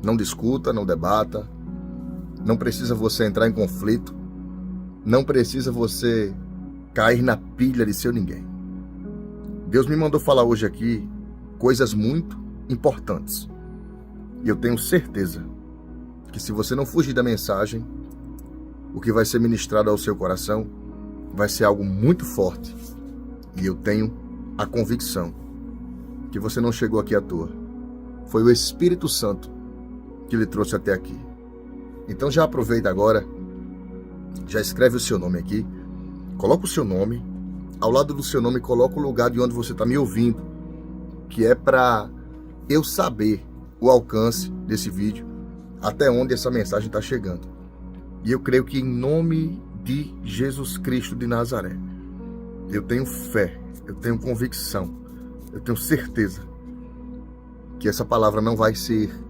Não discuta, não debata. Não precisa você entrar em conflito. Não precisa você cair na pilha de seu ninguém. Deus me mandou falar hoje aqui coisas muito importantes. E eu tenho certeza que se você não fugir da mensagem, o que vai ser ministrado ao seu coração vai ser algo muito forte. E eu tenho a convicção que você não chegou aqui à toa. Foi o Espírito Santo que lhe trouxe até aqui. Então já aproveita agora, já escreve o seu nome aqui, coloca o seu nome, ao lado do seu nome coloca o lugar de onde você está me ouvindo, que é para eu saber o alcance desse vídeo, até onde essa mensagem está chegando. E eu creio que em nome de Jesus Cristo de Nazaré, eu tenho fé, eu tenho convicção, eu tenho certeza que essa palavra não vai ser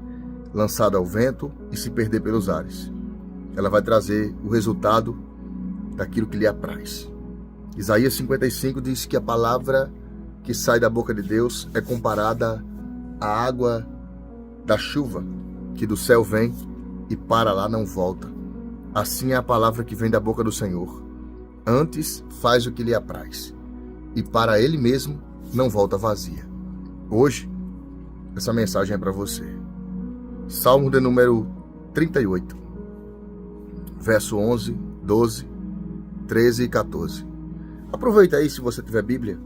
lançada ao vento e se perder pelos ares. Ela vai trazer o resultado daquilo que lhe apraz. Isaías 55 diz que a palavra que sai da boca de Deus é comparada à água da chuva, que do céu vem e para lá não volta. Assim é a palavra que vem da boca do Senhor. Antes faz o que lhe apraz, e para Ele mesmo não volta vazia. Hoje, essa mensagem é para você. Salmo de número 38, verso 11, 12, 13 e 14. Aproveita aí, se você tiver Bíblia,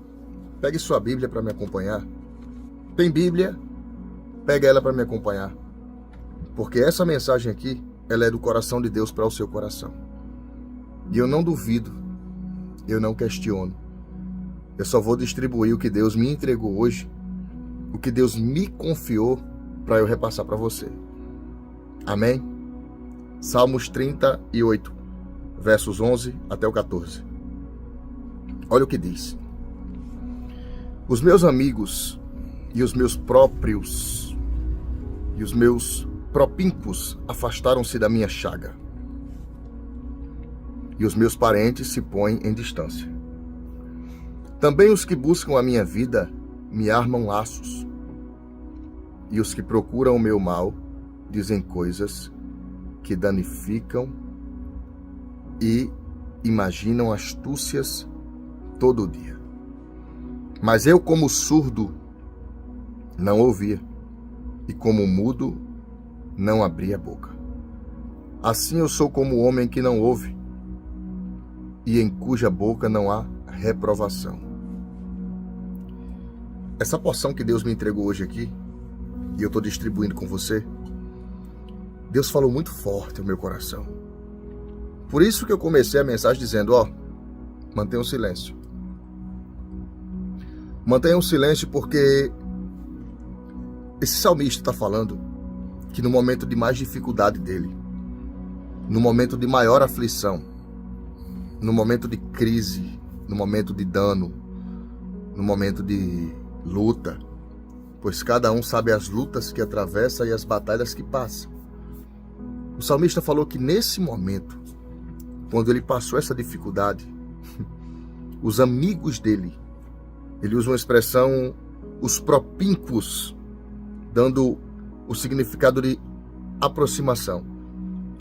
pegue sua Bíblia para me acompanhar. Tem Bíblia? Pega ela para me acompanhar. Porque essa mensagem aqui, ela é do coração de Deus para o seu coração. E eu não duvido, eu não questiono. Eu só vou distribuir o que Deus me entregou hoje, o que Deus me confiou para eu repassar para você. Amém? Salmos 38, versos 11 até o 14. Olha o que diz. Os meus amigos e os meus próprios e os meus propíncos afastaram-se da minha chaga, e os meus parentes se põem em distância. Também os que buscam a minha vida me armam laços, e os que procuram o meu mal dizem coisas que danificam e imaginam astúcias todo dia. Mas eu, como surdo, não ouvia, e como mudo, não abria a boca. Assim eu sou como o homem que não ouve, e em cuja boca não há reprovação. Essa porção que Deus me entregou hoje aqui, e eu estou distribuindo com você, Deus falou muito forte ao meu coração. Por isso que eu comecei a mensagem dizendo, mantenha o silêncio. Mantenha o silêncio porque esse salmista está falando que no momento de mais dificuldade dele, no momento de maior aflição, no momento de crise, no momento de dano, no momento de luta, pois cada um sabe as lutas que atravessa e as batalhas que passa. O salmista falou que nesse momento, quando ele passou essa dificuldade, os amigos dele, ele usa uma expressão, os propíncos, dando o significado de aproximação.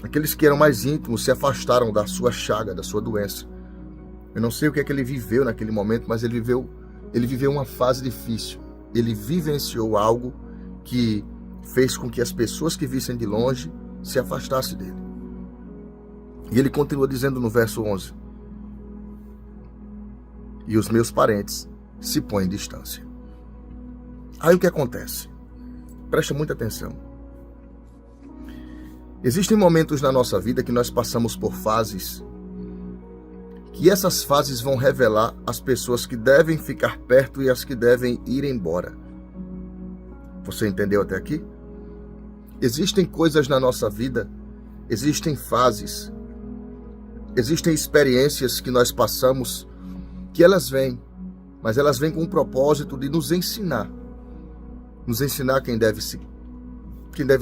Aqueles que eram mais íntimos se afastaram da sua chaga, da sua doença. Eu não sei o que é que ele viveu naquele momento, mas ele viveu uma fase difícil. Ele vivenciou algo que fez com que as pessoas que vissem de longe se afastassem dele. E ele continua dizendo no verso 11, e os meus parentes se põem em distância. Aí o que acontece? Presta muita atenção. Existem momentos na nossa vida que nós passamos por fases, que essas fases vão revelar as pessoas que devem ficar perto e as que devem ir embora. Você entendeu até aqui? Existem coisas na nossa vida, existem fases, existem experiências que nós passamos, que elas vêm, mas elas vêm com o propósito de nos ensinar quem deve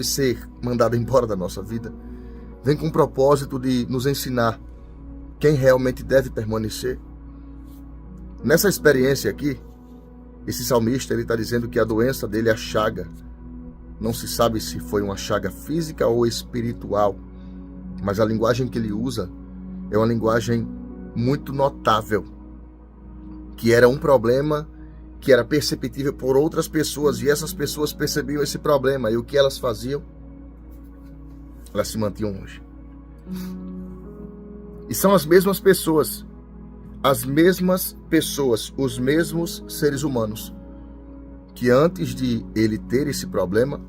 ser mandado embora da nossa vida. Vem com o propósito de nos ensinar quem realmente deve permanecer. Nessa experiência aqui, esse salmista está dizendo que a doença dele, a chaga, Não se sabe se foi uma chaga física ou espiritual, mas a linguagem que ele usa é uma linguagem muito notável, que era um problema que era perceptível por outras pessoas, e essas pessoas percebiam esse problema, e o que elas faziam? Elas se mantinham longe. E são as mesmas pessoas, os mesmos seres humanos, que antes de ele ter esse problema,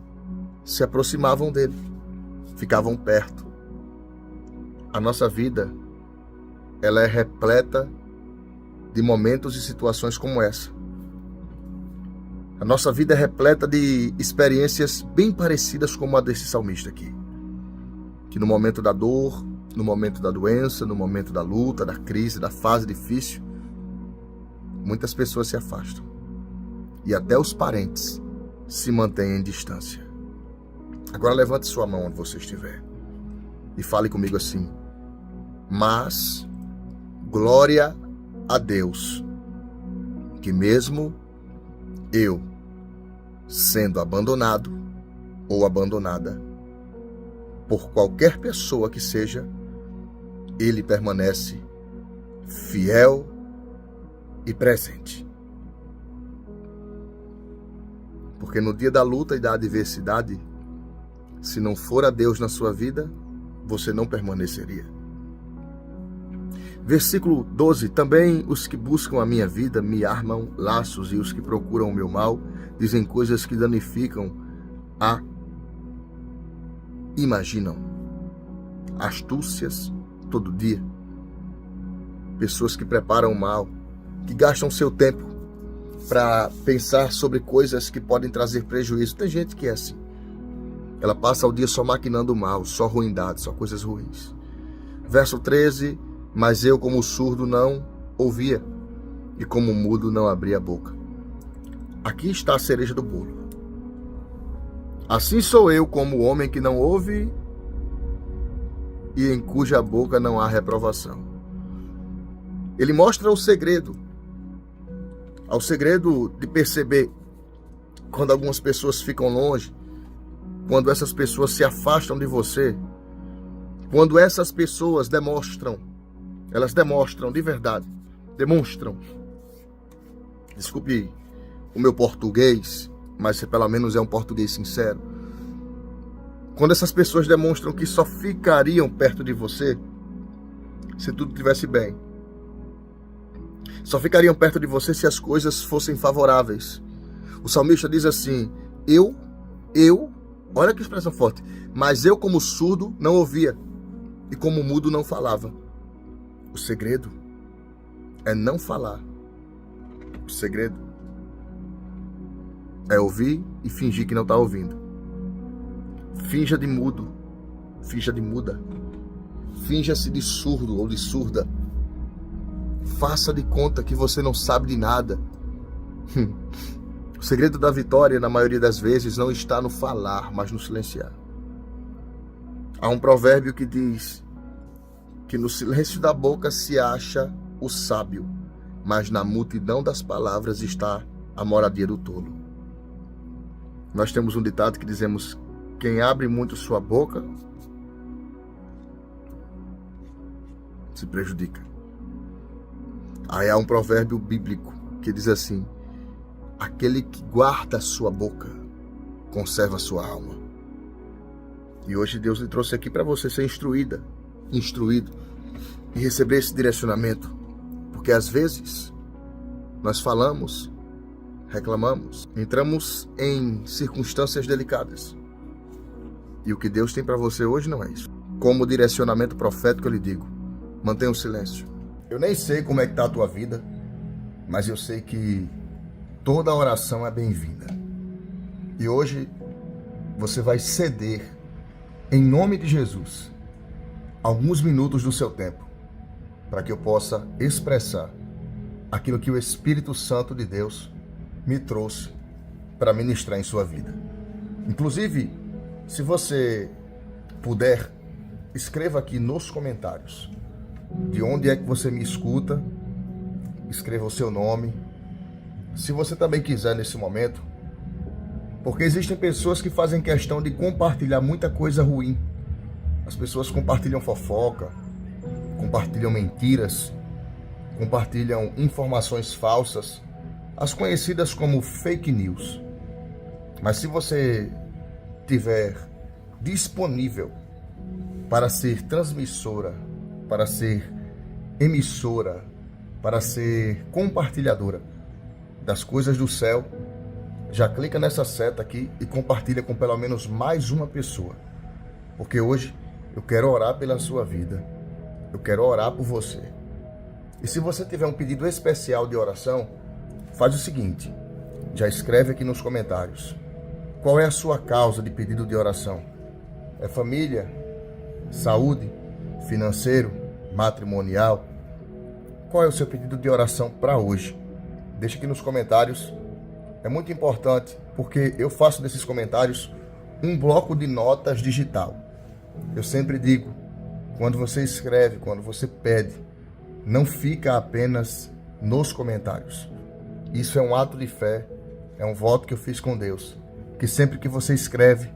se aproximavam dele, ficavam perto. A nossa vida, ela é repleta de momentos e situações como essa. A nossa vida é repleta de experiências bem parecidas como a desse salmista aqui. Que no momento da dor, no momento da doença, no momento da luta, da crise, da fase difícil, muitas pessoas se afastam. E até os parentes se mantêm em distância. Agora levante sua mão onde você estiver e fale comigo assim: mas glória a Deus, que mesmo eu sendo abandonado ou abandonada por qualquer pessoa que seja, Ele permanece fiel e presente. Porque no dia da luta e da adversidade, se não for a Deus na sua vida, você não permaneceria. Versículo 12. Também os que buscam a minha vida me armam laços, e os que procuram o meu mal dizem coisas que danificam a imaginam. Astúcias todo dia. Pessoas que preparam o mal, que gastam seu tempo para pensar sobre coisas que podem trazer prejuízo. Tem gente que é assim. Ela passa o dia só maquinando o mal, só ruindade, só coisas ruins. Verso 13. Mas eu, como surdo, não ouvia, e como mudo, não abria a boca. Aqui está a cereja do bolo. Assim sou eu, como homem que não ouve e em cuja boca não há reprovação. Ele mostra o segredo. Ao segredo de perceber quando algumas pessoas ficam longe, quando essas pessoas se afastam de você, quando essas pessoas elas demonstram de verdade, desculpe o meu português, mas pelo menos é um português sincero. Quando essas pessoas demonstram que só ficariam perto de você se tudo estivesse bem, só ficariam perto de você se as coisas fossem favoráveis. O salmista diz assim: olha que expressão forte, mas eu, como surdo, não ouvia, e como mudo, não falava. O segredo é não falar. O segredo é ouvir e fingir que não está ouvindo. Finja de mudo, finja de muda, finja-se de surdo ou de surda. Faça de conta que você não sabe de nada. O segredo da vitória, na maioria das vezes, não está no falar, mas no silenciar. Há um provérbio que diz que no silêncio da boca se acha o sábio, mas na multidão das palavras está a moradia do tolo. Nós temos um ditado que dizemos: quem abre muito sua boca se prejudica. Aí há um provérbio bíblico que diz assim: aquele que guarda a sua boca conserva a sua alma. E hoje Deus lhe trouxe aqui para você ser instruído e receber esse direcionamento, porque às vezes nós falamos, reclamamos, entramos em circunstâncias delicadas, e o que Deus tem para você hoje não é isso. Como direcionamento profético eu lhe digo: mantenha o silêncio. Eu nem sei como é que está a tua vida, mas eu sei que toda oração é bem-vinda, e hoje você vai ceder, em nome de Jesus, alguns minutos do seu tempo, para que eu possa expressar aquilo que o Espírito Santo de Deus me trouxe para ministrar em sua vida. Inclusive, se você puder, escreva aqui nos comentários de onde é que você me escuta, escreva o seu nome. Se você também quiser, nesse momento, Porque existem pessoas que fazem questão de compartilhar muita coisa ruim. As pessoas compartilham fofoca, compartilham mentiras, compartilham informações falsas, as conhecidas como fake news. Mas se você tiver disponível para ser transmissora, para ser emissora, para ser compartilhadora das coisas do céu, já clica nessa seta aqui e compartilha com pelo menos mais uma pessoa. Porque hoje eu quero orar pela sua vida. Eu quero orar por você. E se você tiver um pedido especial de oração, faz o seguinte, já escreve aqui nos comentários. Qual é a sua causa de pedido de oração? É família? Saúde? Financeiro? Matrimonial? Qual é o seu pedido de oração para hoje? Deixa aqui nos comentários. É muito importante porque eu faço desses comentários um bloco de notas digital. Eu sempre digo, quando você escreve, quando você pede, não fica apenas nos comentários. Isso é um ato de fé, é um voto que eu fiz com Deus. Que sempre que você escreve,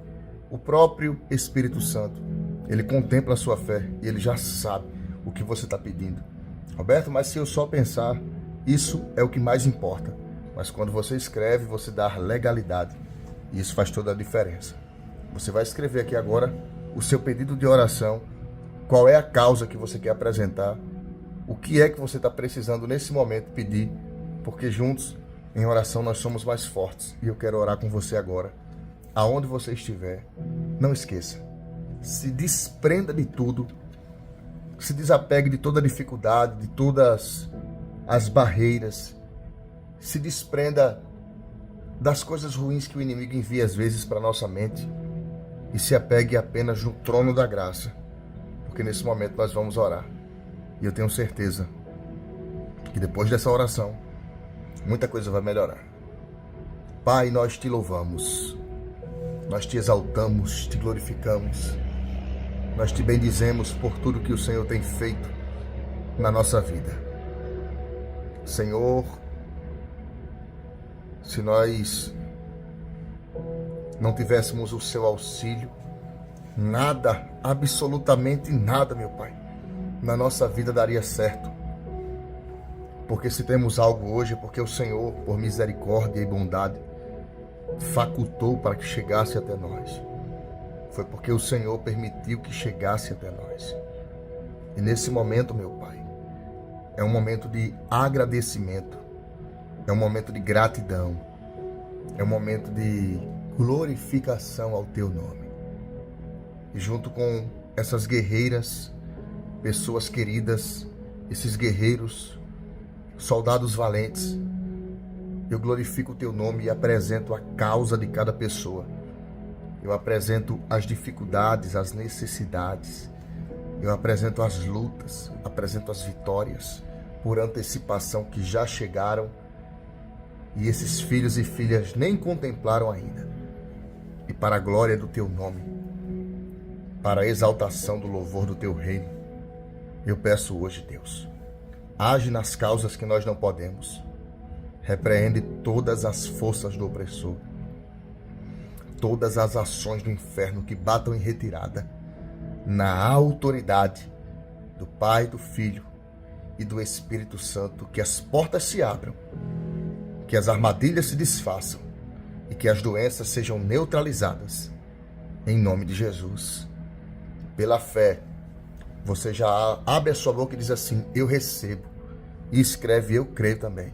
o próprio Espírito Santo, ele contempla a sua fé e ele já sabe o que você está pedindo. Roberto, mas se eu só pensar, isso é o que mais importa. Mas quando você escreve, você dá legalidade. E isso faz toda a diferença. Você vai escrever aqui agora o seu pedido de oração, qual é a causa que você quer apresentar, o que é que você está precisando nesse momento pedir, porque juntos, em oração, nós somos mais fortes. E eu quero orar com você agora. Aonde você estiver, não esqueça. Se desprenda de tudo. Se desapegue de toda dificuldade, de todas as barreiras. Se desprenda das coisas ruins que o inimigo envia às vezes para nossa mente. E se apegue apenas no trono da graça. Porque nesse momento nós vamos orar. E eu tenho certeza que depois dessa oração, muita coisa vai melhorar. Pai, nós te louvamos, nós te exaltamos, te glorificamos, nós te bendizemos por tudo que o Senhor tem feito na nossa vida. Senhor, se nós não tivéssemos o seu auxílio, nada, absolutamente nada, meu Pai, na nossa vida daria certo. Porque se temos algo hoje, é porque o Senhor, por misericórdia e bondade, facultou para que chegasse até nós. Foi porque o Senhor permitiu que chegasse até nós. E nesse momento, meu Pai, é um momento de agradecimento, é um momento de gratidão, é um momento de glorificação ao Teu nome. E junto com essas guerreiras, pessoas queridas, esses guerreiros, soldados valentes, eu glorifico o Teu nome e apresento a causa de cada pessoa. Eu apresento as dificuldades, as necessidades. Eu apresento as lutas, apresento as vitórias por antecipação que já chegaram e esses filhos e filhas nem contemplaram ainda. E para a glória do Teu nome, para a exaltação do louvor do Teu reino, eu peço hoje, Deus, age nas causas que nós não podemos. Repreende todas as forças do opressor. Todas as ações do inferno que batam em retirada. Na autoridade do Pai, do Filho e do Espírito Santo. Que as portas se abram. Que as armadilhas se desfaçam. E que as doenças sejam neutralizadas. Em nome de Jesus. Pela fé, você já abre a sua boca e diz assim: eu recebo. E escreve: eu creio também.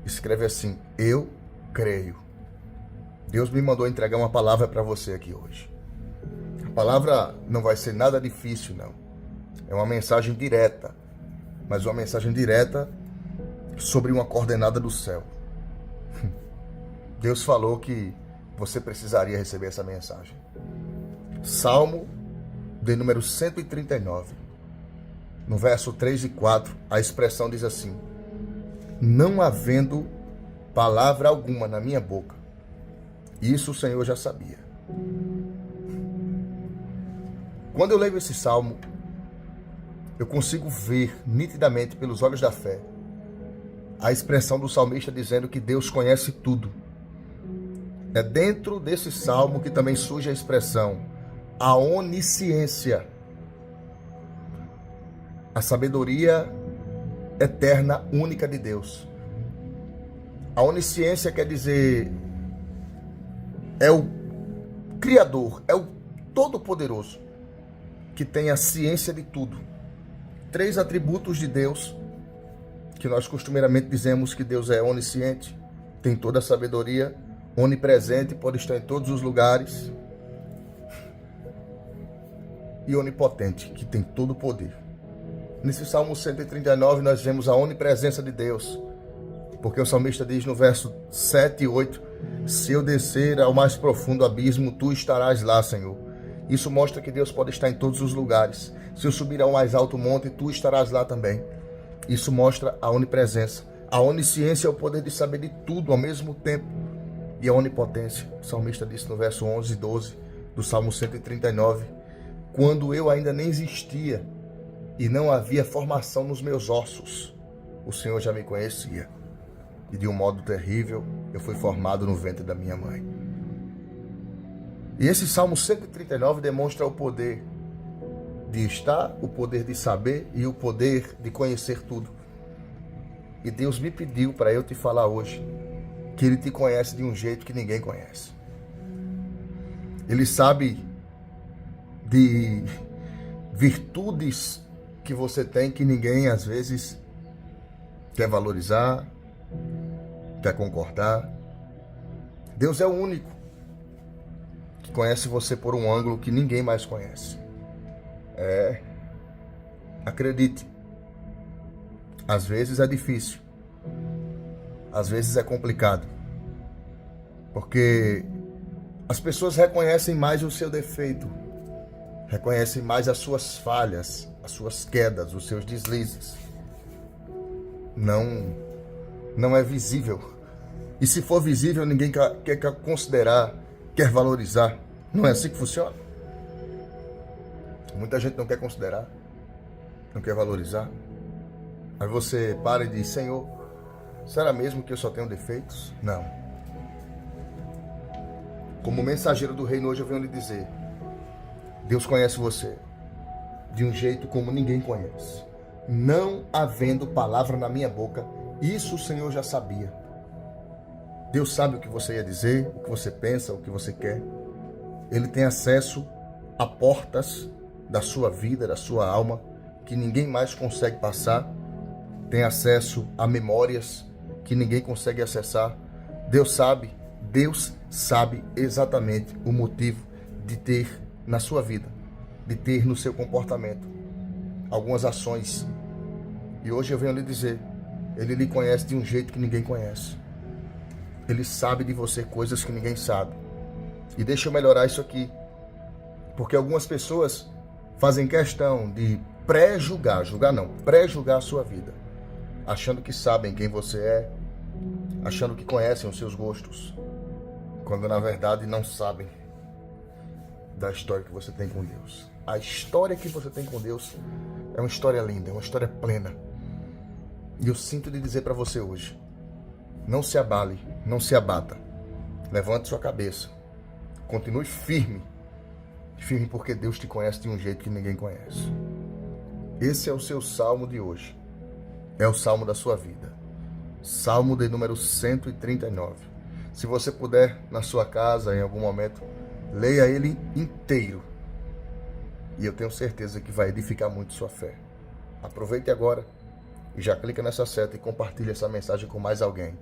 Escreve assim: eu creio. Deus me mandou entregar uma palavra para você aqui hoje. A palavra não vai ser nada difícil, não. É uma mensagem direta. Mas uma mensagem direta sobre uma coordenada do céu. Deus falou que você precisaria receber essa mensagem. Salmo de número 139. No verso 3 e 4, a expressão diz assim: não havendo palavra alguma na minha boca. Isso o Senhor já sabia. Quando eu leio esse salmo, eu consigo ver nitidamente pelos olhos da fé a expressão do salmista dizendo que Deus conhece tudo. É dentro desse salmo que também surge a expressão a onisciência, a sabedoria eterna, única de Deus. A onisciência quer dizer é o Criador, é o Todo-Poderoso, que tem a ciência de tudo. 3 atributos de Deus, que nós costumeiramente dizemos que Deus é onisciente, tem toda a sabedoria, onipresente, pode estar em todos os lugares, e onipotente, que tem todo o poder. Nesse Salmo 139 nós vemos a onipresença de Deus, porque o salmista diz no verso 7 e 8, se eu descer ao mais profundo abismo, tu estarás lá, Senhor. Isso mostra que Deus pode estar em todos os lugares. Se eu subir ao mais alto monte, tu estarás lá também. Isso mostra a onipresença. A onisciência é o poder de saber de tudo ao mesmo tempo. E a onipotência, o salmista disse no verso 11 e 12 do Salmo 139, quando eu ainda nem existia e não havia formação nos meus ossos, o Senhor já me conhecia. E de um modo terrível, eu fui formado no ventre da minha mãe. E esse Salmo 139 demonstra o poder de estar, o poder de saber e o poder de conhecer tudo. E Deus me pediu para eu te falar hoje que Ele te conhece de um jeito que ninguém conhece. Ele sabe de virtudes que você tem que ninguém às vezes quer valorizar, quer concordar. Deus é o único que conhece você por um ângulo que ninguém mais conhece. Acredite, às vezes é difícil, às vezes é complicado, porque as pessoas reconhecem mais o seu defeito, reconhecem mais as suas falhas, as suas quedas, os seus deslizes. Não é visível. E se for visível, ninguém quer considerar, quer valorizar. Não é assim que funciona? Muita gente não quer considerar, não quer valorizar. Aí você para e diz, Senhor, será mesmo que eu só tenho defeitos? Não. Como mensageiro do reino hoje eu venho lhe dizer, Deus conhece você de um jeito como ninguém conhece. Não havendo palavra na minha boca, isso o Senhor já sabia. Deus sabe o que você ia dizer, o que você pensa, o que você quer. Ele tem acesso a portas da sua vida, da sua alma, que ninguém mais consegue passar. Tem acesso a memórias que ninguém consegue acessar. Deus sabe exatamente o motivo de ter na sua vida, de ter no seu comportamento algumas ações. E hoje eu venho lhe dizer, Ele lhe conhece de um jeito que ninguém conhece. Ele sabe de você coisas que ninguém sabe. E deixa eu melhorar isso aqui, porque algumas pessoas fazem questão de pré-julgar a sua vida, achando que sabem quem você é, achando que conhecem os seus gostos, quando na verdade não sabem da história que você tem com Deus. A história que você tem com Deus é uma história linda, é uma história plena. E eu sinto de dizer para você hoje, não se abale, não se abata, levante sua cabeça, continue firme porque Deus te conhece de um jeito que ninguém conhece. Esse é o seu salmo de hoje, é o salmo da sua vida, salmo de número 139. Se você puder, na sua casa, em algum momento, leia ele inteiro, e eu tenho certeza que vai edificar muito sua fé. Aproveite agora e já clica nessa seta e compartilhe essa mensagem com mais alguém.